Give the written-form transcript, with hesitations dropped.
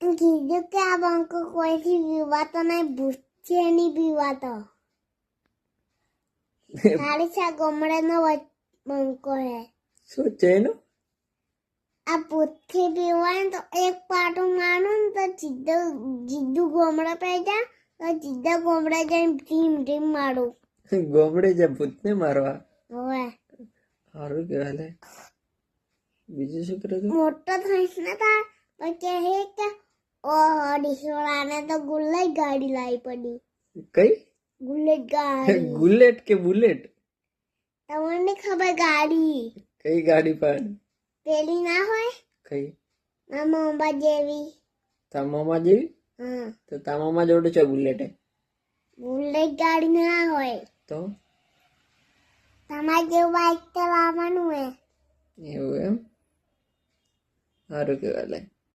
કીધું કે આ બંકો કોઈથી બીવાતો નહીં, ભૂતથી નહીં બીવાતો. ખાલી છે ગમડાનો બંકો હે. શું છે એનું? આ ભૂતથી બીવાય ને તો એક પાટું મારું ને તો જીદ્દું ગમડા પે જા તો જીદ્દા ગમડા જઈને ધીમ ધીમ મારું. ગોમડે જા ભૂતને મારવા. હવે સારું કહેવાય લે. બીજું શું કરે તું? મોટો થઈશ ને તાર પછી હે કે ઓહો ડીસોળાને તો ગુલ્લેટ ગાડી લાવી પડી. કઈ ગુલ્લેટ ગાડી. ગુલેટ કે બુલેટ? તમને ખબર ગાડી કઈ ગાડી પણ? પેલી ના હોય કઈ? મારા મોંબા જેવી. તારા મામા જેવી? હા તો તારા મામા જોડે છે બુલેટ? બુલેટ ગાડી ના હોય, તો તમારે જેવું બાઇક ચલાવવાનું હે. એવું એમ? સારું કહેવાય લે.